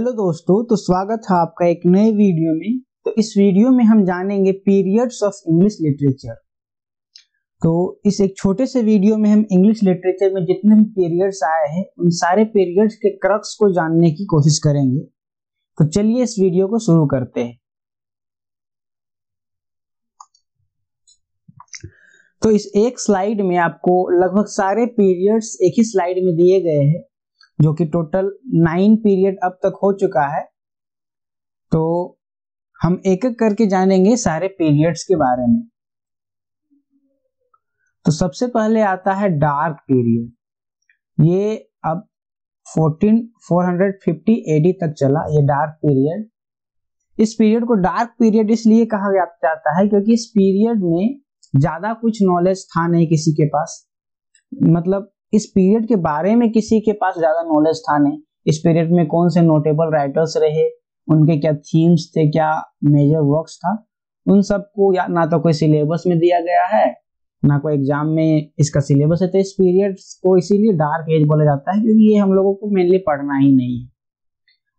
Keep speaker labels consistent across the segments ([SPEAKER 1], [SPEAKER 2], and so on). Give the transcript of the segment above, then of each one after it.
[SPEAKER 1] Hello दोस्तों, तो स्वागत है आपका एक नए वीडियो में। तो इस वीडियो में हम जानेंगे पीरियड्स ऑफ इंग्लिश लिटरेचर। तो इस एक छोटे से वीडियो में हम इंग्लिश लिटरेचर में जितने भी पीरियड्स आए हैं उन सारे पीरियड्स के क्रक्स को जानने की कोशिश करेंगे। तो चलिए इस वीडियो को शुरू करते हैं। तो इस एक स्लाइड में आपको लगभग सारे पीरियड्स एक ही स्लाइड में दिए गए हैं, जो कि टोटल 9 पीरियड अब तक हो चुका है। तो हम एक एक करके जानेंगे सारे पीरियड्स के बारे में। तो सबसे पहले आता है डार्क पीरियड। ये अब 450 एडी तक चला, ये डार्क पीरियड। इस पीरियड को डार्क पीरियड इसलिए कहा जाता है क्योंकि इस पीरियड में ज्यादा कुछ नॉलेज था नहीं किसी के पास। मतलब इस पीरियड के बारे में किसी के पास ज्यादा नॉलेज था नहीं। इस पीरियड में कौन से नोटेबल राइटर्स रहे, उनके क्या थीम्स थे, क्या मेजर वर्क्स था, उन सबको या ना तो कोई सिलेबस में दिया गया है ना कोई एग्जाम में इसका सिलेबस है। तो इस पीरियड को इसीलिए डार्क एज बोला जाता है क्योंकि ये हम लोगों को मेनली पढ़ना ही नहीं है।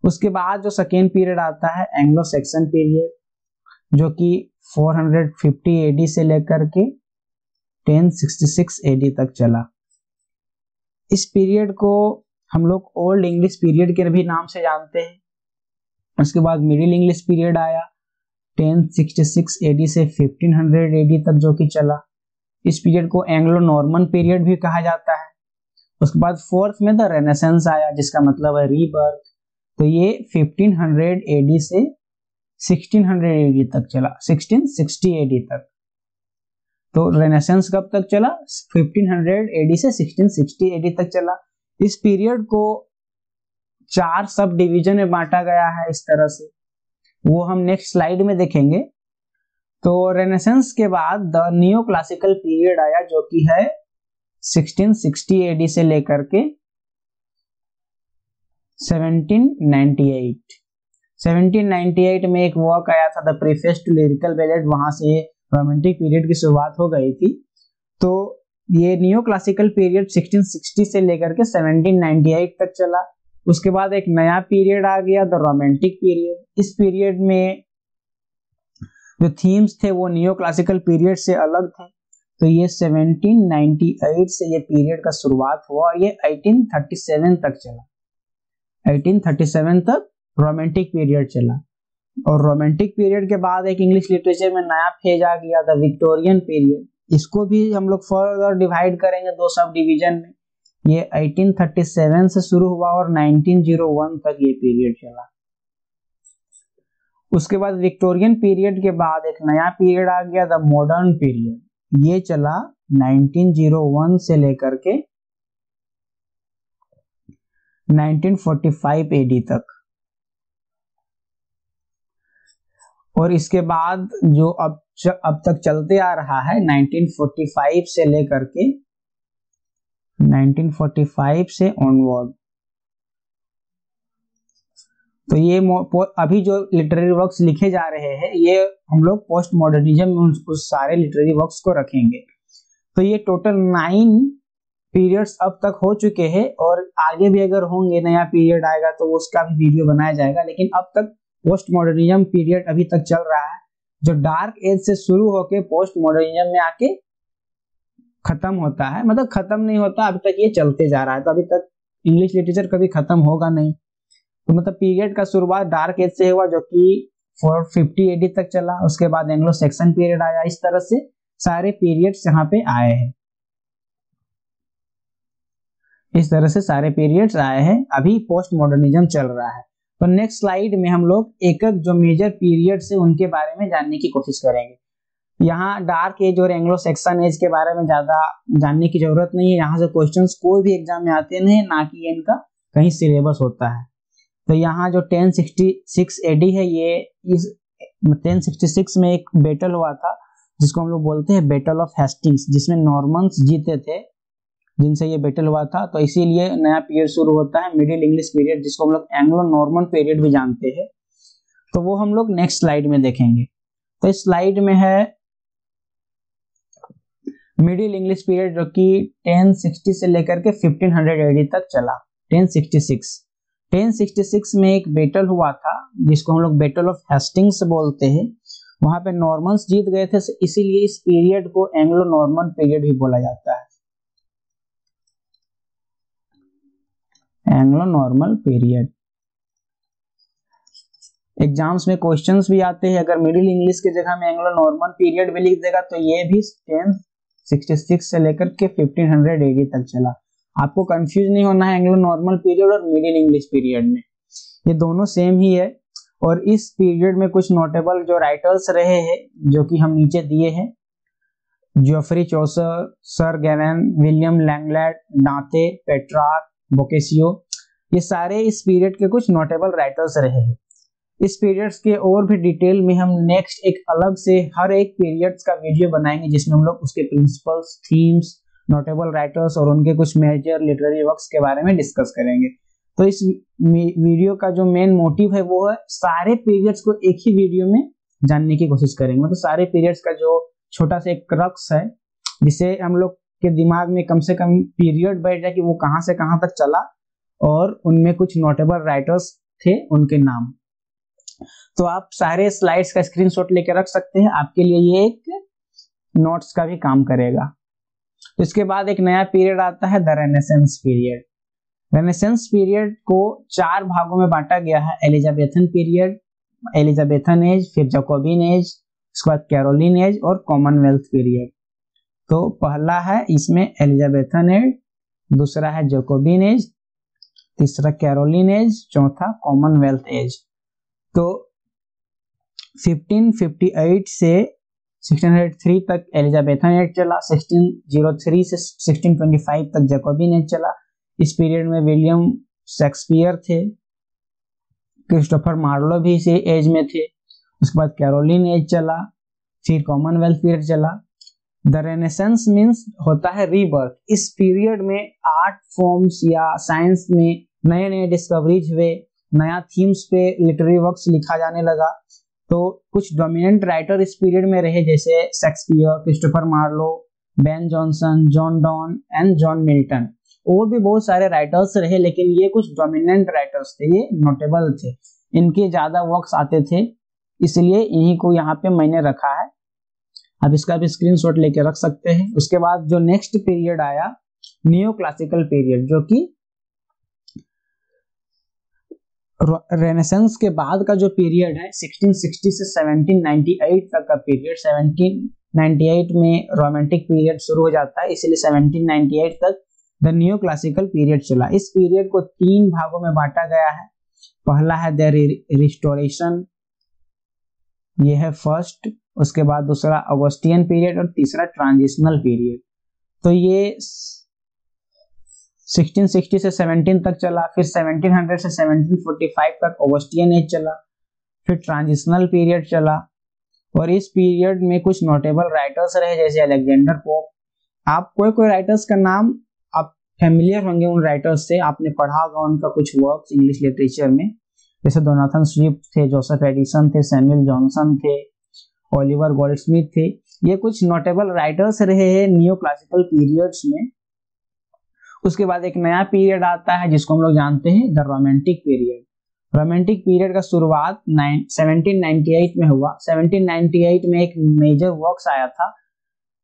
[SPEAKER 1] उसके बाद जो सेकेंड पीरियड आता है एंग्लो सैक्सन पीरियड, जो कि 450 एडी से लेकर के 1066 एडी तक चला। इस पीरियड को हम लोग ओल्ड इंग्लिश पीरियड के भी नाम से जानते हैं। उसके बाद मिडिल इंग्लिश पीरियड आया 1066 एडी से 1500 एडी तक, जो कि चला। इस पीरियड को एंग्लो नॉर्मन पीरियड भी कहा जाता है। उसके बाद फोर्थ में द रेनेसेंस आया, जिसका मतलब है रीबर्थ। तो ये 1500 एडी से 1600 एडी तक चला, 1660 एडी तक। तो रेनेसेंस कब तक चला? 1500 एडी से 1660 एडी तक चला। इस पीरियड को 4 सब डिवीजन में बांटा गया है इस तरह से, वो हम नेक्स्ट स्लाइड में देखेंगे। तो रेनेसेंस के बाद द न्यू क्लासिकल पीरियड आया, जो कि है 1660 एडी से लेकर के 1798। 1798 में एक वर्क आया था the preface to lyrical ballad, वहां से रोमांटिक पीरियड की शुरुआत हो गई थी। तो ये न्यू क्लासिकल पीरियड 1660 से लेकर के 1798 तक चला। उसके बाद एक नया पीरियड आ गया द रोमांटिक पीरियड। इस पीरियड में जो थीम्स थे वो न्यू क्लासिकल पीरियड से अलग थे। तो ये 1798 से ये पीरियड का शुरुआत हुआ और ये 1837 तक चला। 1837 तक रोमांटिक पीरियड चला। और रोमांटिक पीरियड के बाद एक इंग्लिश लिटरेचर में नया फेज आ गया द विक्टोरियन पीरियड। इसको भी हम लोग फर्दर डिवाइड करेंगे 2 सब डिवीजन में। ये 1837 से शुरू हुआ और 1901 तक ये पीरियड चला। उसके बाद विक्टोरियन पीरियड के बाद एक नया पीरियड आ गया द मॉडर्न पीरियड। ये चला 1901 से लेकर के 1945 एडी तक। और इसके बाद जो अब तक चलते आ रहा है 1945 से लेकर के 1945 से ऑनवर्ड। तो ये अभी जो लिटरेरी वर्क्स लिखे जा रहे हैं ये हम लोग पोस्ट मॉडर्निज्म में उस सारे लिटरेरी वर्क्स को रखेंगे। तो ये टोटल 9 पीरियड्स अब तक हो चुके हैं और आगे भी अगर होंगे, नया पीरियड आएगा तो उसका भी वीडियो बनाया जाएगा। लेकिन अब तक पोस्ट मॉडर्निज्म पीरियड अभी तक चल रहा है, जो डार्क एज से शुरू होके पोस्ट मॉडर्निज्म में आके खत्म होता है। मतलब खत्म नहीं होता, अभी तक ये चलते जा रहा है। तो अभी तक इंग्लिश लिटरेचर कभी खत्म होगा नहीं। तो मतलब पीरियड का शुरुआत डार्क एज से हुआ, जो कि 450 एडी तक चला। उसके बाद एंग्लो सैक्सन पीरियड आया। इस तरह से सारे पीरियड्स यहाँ पे आए हैं। इस तरह से सारे पीरियड्स आए हैं। अभी पोस्ट मॉडर्निज्म चल रहा है। तो नेक्स्ट स्लाइड में हम लोग एक एक जो मेजर पीरियड से उनके बारे में जानने की कोशिश करेंगे। यहाँ डार्क एज और एंग्लो सैक्सन एज के बारे में ज्यादा जानने की जरूरत नहीं है। यहाँ से क्वेश्चंस कोई भी एग्जाम में आते नहीं, ना कि इनका कहीं सिलेबस होता है। तो यहाँ जो 1066 एडी है, ये इस 1066 में एक बैटल हुआ था जिसको हम लोग बोलते हैं बैटल ऑफ हेस्टिंग्स, जिसमें नॉर्मन्स जीते थे, जिनसे ये बैटल हुआ था। तो इसीलिए नया पीरियड शुरू होता है मिडिल इंग्लिश पीरियड, जिसको हम लोग एंग्लो नॉर्मन पीरियड भी जानते हैं। तो वो हम लोग नेक्स्ट स्लाइड में देखेंगे। तो इस स्लाइड में है मिडिल इंग्लिश पीरियड, जो कि 1060 से लेकर के 1500 एडी तक चला। 1066 1066 में एक बैटल हुआ था जिसको हम लोग बैटल ऑफ हेस्टिंग्स बोलते हैं। वहां पे नॉर्मन्स जीत गए थे, इसीलिए इस पीरियड को एंग्लो नॉर्मन पीरियड भी बोला जाता है, एंग्लो नॉर्मन पीरियड। एग्जाम्स में क्वेश्चंस भी आते हैं, अगर मिडिल इंग्लिश की जगह में एंग्लो नॉर्मन पीरियड भी लिख देगा तो ये भी 1066 से लेकर के 1500 AD तक चला। आपको कंफ्यूज नहीं होना है एंग्लो नॉर्मल पीरियड और मिडिल इंग्लिश पीरियड में, ये दोनों सेम ही है। और इस पीरियड में कुछ नोटेबल जो राइटर्स रहे हैं जो कि हम नीचे दिए हैं, जोफ्री चौसर, सर गैवन, विलियम लैंगलैंड, डांते, पेट्रार्क, बोकेसियो, ये सारे इस पीरियड के कुछ नोटेबल राइटर्स रहे हैं। इस पीरियड्स के और भी डिटेल में हम नेक्स्ट एक अलग से हर एक पीरियड्स का वीडियो बनाएंगे जिसमें हम लोग उसके प्रिंसिपल्स, थीम्स, नोटेबल राइटर्स और उनके कुछ मेजर लिटरेरी वर्क्स के बारे में डिस्कस करेंगे। तो इस वीडियो का जो मेन मोटिव है वो है सारे पीरियड्स को एक ही वीडियो में जानने की कोशिश करेंगे। मतलब सारे पीरियड्स का जो छोटा सा एक क्रक्स है जिसे हम लोग के दिमाग में कम से कम पीरियड बैठ जाए कि वो कहां से कहां तक चला और उनमें कुछ नोटेबल राइटर्स थे उनके नाम। तो आप सारे स्लाइड्स का स्क्रीनशॉट लेके रख सकते हैं, आपके लिए ये एक नोट्स का भी काम करेगा। तो इसके बाद एक नया पीरियड आता है the renaissance period. Renaissance period को 4 भागों में बांटा गया है, एलिजाबेथन पीरियड, एलिजाबेथन एज, फिर जैकोबिन एज, उसके बाद कैरोलिन एज और कॉमनवेल्थ पीरियड। तो पहला है इसमें एलिजाबेथन एज, दूसरा है जैकोबिन एज, तीसरा कैरोलिन एज, चौथा कॉमनवेल्थ एज। तो 1558 से 1603 तक एलिजाबेथन एज चला, 1603 से 1625 तक जैकोबिन एज चला। इस पीरियड में विलियम शेक्सपियर थे, क्रिस्टोफर मार्लो भी इसी एज में थे। उसके बाद कैरोलिन एज चला, फिर कॉमनवेल्थ पीरियड चला। द रेनेसेंस मीन्स होता है रीबर्थ। इस पीरियड में आर्ट फॉर्म्स या साइंस में नए नए डिस्कवरीज हुए, नया थीम्स पे लिटरेरी वर्क्स लिखा जाने लगा। तो कुछ डोमिनेंट राइटर इस पीरियड में रहे जैसे Shakespeare, Christopher Marlowe, Ben Jonson, John Donne and John Milton. और भी बहुत सारे राइटर्स रहे लेकिन ये कुछ डोमिनेंट राइटर्स थे, ये नोटेबल थे, इनके ज्यादा वर्क्स आते थे, इसलिए इन्हीं को यहाँ पे मैंने रखा है। आप इसका भी स्क्रीनशॉट लेके रख सकते हैं। उसके बाद जो नेक्स्ट पीरियड आया नियो क्लासिकल पीरियड, जो कि रेनेसेंस के बाद का जो पीरियड है 1660 से 1798 तक का पीरियड। 1798 में रोमांटिक पीरियड शुरू हो जाता है, इसलिए 1798 तक द न्यू क्लासिकल पीरियड चला। इस पीरियड को 3 भागों में बांटा गया है। पहला है द रिस्टोरेशन, ये है फर्स्ट। उसके बाद दूसरा ऑगस्टियन पीरियड और तीसरा ट्रांजिशनल पीरियड। तो ये 1660 से 17 तक चला, फिर 1700 से 1745 तक ऑगस्टियन एज चला, फिर ट्रांजिशनल पीरियड चला। और इस पीरियड में कुछ नोटेबल राइटर्स रहे जैसे अलेक्जेंडर पोप। आप कोई राइटर्स का नाम आप फेमिलियर होंगे उन राइटर्स से, आपने पढ़ा होगा उनका कुछ वर्क्स इंग्लिश लिटरेचर में, जैसे डोनाथन स्विफ्ट थे, जोसेफ एडिसन थे, सैमुअल जॉनसन थे, ओलिवर गोल्डस्मिथ थे। ये कुछ नोटेबल राइटर्स रहे हैं नियो क्लासिकल पीरियड्स में। उसके बाद एक नया पीरियड आता है जिसको हम लोग जानते हैं the romantic period. Romantic period का शुरुआत 1798 में हुआ। 1798 में एक मेजर वर्क्स आया था,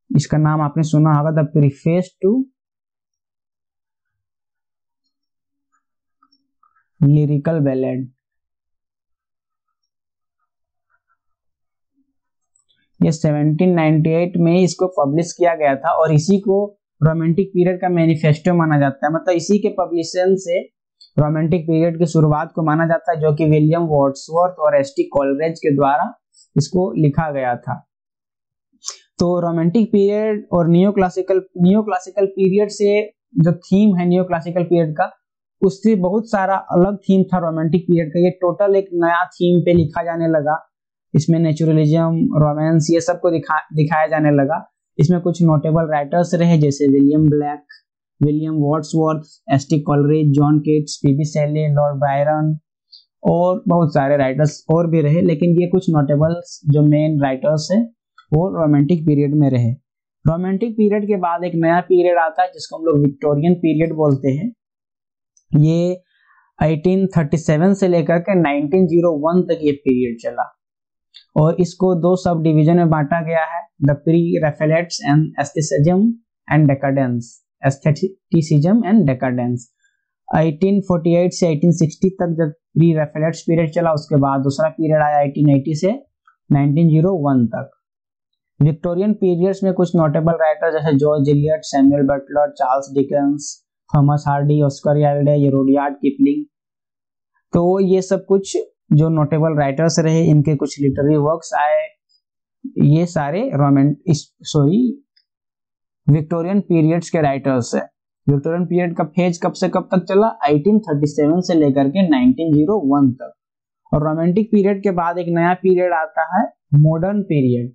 [SPEAKER 1] इसका नाम आपने सुना होगा, the preface to lyrical ballad. ये 1798 में इसको पब्लिश किया गया था और इसी को रोमांटिक पीरियड का मैनिफेस्टो माना जाता है। मतलब इसी के पब्लिशन से रोमांटिक पीरियड की शुरुआत को माना जाता है, जो कि विलियम वर्ड्सवर्थ और एस टी कोलरिज के द्वारा इसको लिखा गया था। तो रोमांटिक पीरियड और नियो क्लासिकल पीरियड से जो थीम है नियो क्लासिकल पीरियड का, उससे बहुत सारा अलग थीम था रोमांटिक पीरियड का। ये टोटल एक नया थीम पे लिखा जाने लगा। इसमें नेचुरलिज्म, रोमांस, ये सब को दिखाया जाने लगा। इसमें कुछ नोटेबल राइटर्स रहे जैसे William Blake, William Wordsworth, S T Coleridge, John Keats, P B Shelley, Lord Byron और बहुत सारे राइटर्स और भी रहे। लेकिन ये कुछ नोटेबल जो मेन राइटर्स है वो रोमांटिक पीरियड में रहे। रोमांटिक पीरियड के बाद एक नया पीरियड आता है जिसको हम लोग विक्टोरियन पीरियड बोलते हैं। ये 1837 से लेकर के 1901 तक ये पीरियड चला और इसको दो सब डिवीजन में बांटा गया है, the pre Raphaelites and aestheticism and decadence, aestheticism and decadence. 1848 से 1860 तक जब प्री रैफेलेट्स पीरियड चला, उसके बाद दूसरा पीरियड आया 1880 से 1901 तक। विक्टोरियन पीरियड्स में कुछ नोटेबल राइटर जैसे George Eliot, Samuel Butler, Charles Dickens, Thomas Hardy, Oscar Wilde, Rudyard Kipling, तो ये सब कुछ जो नोटेबल राइटर्स रहे, इनके कुछ लिटरेरी वर्क्स आए। ये सारे विक्टोरियन पीरियड्स के राइटर्स है। विक्टोरियन पीरियड का फेज कब से कब तक चला? 1837 से लेकर के 1901 तक। और रोमांटिक पीरियड के बाद एक नया पीरियड आता है, मॉडर्न पीरियड।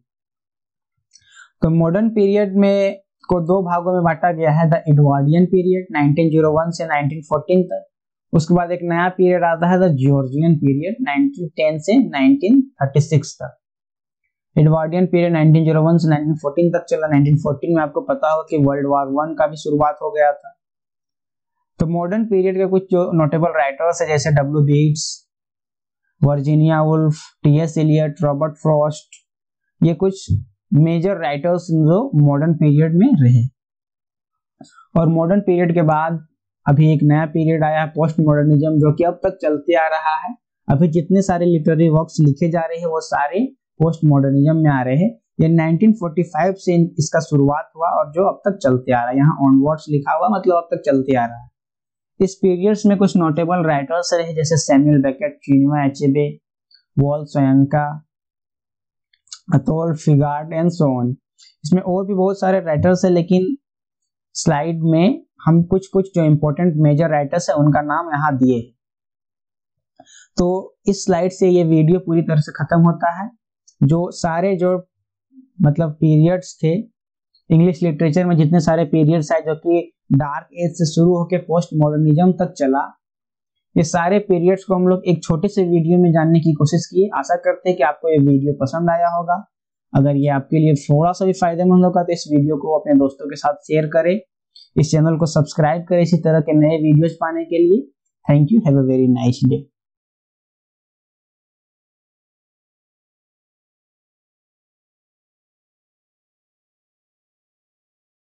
[SPEAKER 1] तो मॉडर्न पीरियड में को दो भागों में बांटा गया है, द एडवर्डियन पीरियड 1901 से 1914 तक। उसके बाद एक नया पीरियड आता है, द जॉर्जियन पीरियड 1910 से 1936 तक। एडवर्डियन पीरियड 1901 से 1914 तक चला। 1914 में आपको पता हो कि वर्ल्ड वॉर 1 का भी शुरुआत हो गया था। तो मॉडर्न पीरियड के कुछ जो नोटेबल राइटर्स है जैसे W Yeats, Virginia Woolf, T S. Eliot, Robert Frost, ये कुछ मेजर राइटर्स जो मॉडर्न पीरियड में रहे। और मॉडर्न पीरियड के बाद अभी एक नया पीरियड आया, पोस्ट मॉडर्निज्म, जो कि अब तक चलते आ रहा है। अभी जितने सारे लिटरेरी वर्क्स लिखे जा रहे हैं वो सारे पोस्ट मॉडर्निज्म में आ रहे हैं। ये 1945 से इसका शुरुआत हुआ और जो अब तक चलते आ रहा है, यहाँ ऑनवर्ड्स लिखा हुआ मतलब अब तक चलते आ रहा है। इस पीरियड्स में कुछ नोटेबल राइटर्स रहे जैसे Samuel Beckett, Chinua Achebe, Wole Soyinka, Athol Fugard and so on. इसमें और भी बहुत सारे राइटर्स है, लेकिन स्लाइड में हम कुछ जो इंपॉर्टेंट मेजर राइटर्स है उनका नाम यहाँ दिए। तो इस स्लाइड से ये वीडियो पूरी तरह से खत्म होता है। जो सारे जो मतलब पीरियड्स थे इंग्लिश लिटरेचर में, जितने सारे पीरियड्स आए जो कि डार्क एज से शुरू होकर पोस्ट मॉडर्निज्म तक चला, ये सारे पीरियड्स को हम लोग एक छोटे से वीडियो में जानने की कोशिश की। आशा करते हैं कि आपको ये वीडियो पसंद आया होगा। अगर ये आपके लिए थोड़ा सा भी फायदेमंद होगा तो इस वीडियो को अपने दोस्तों के साथ शेयर करें। इस चैनल को सब्सक्राइब करें इसी तरह के नए वीडियोज पाने के लिए। Thank you, have a very nice day.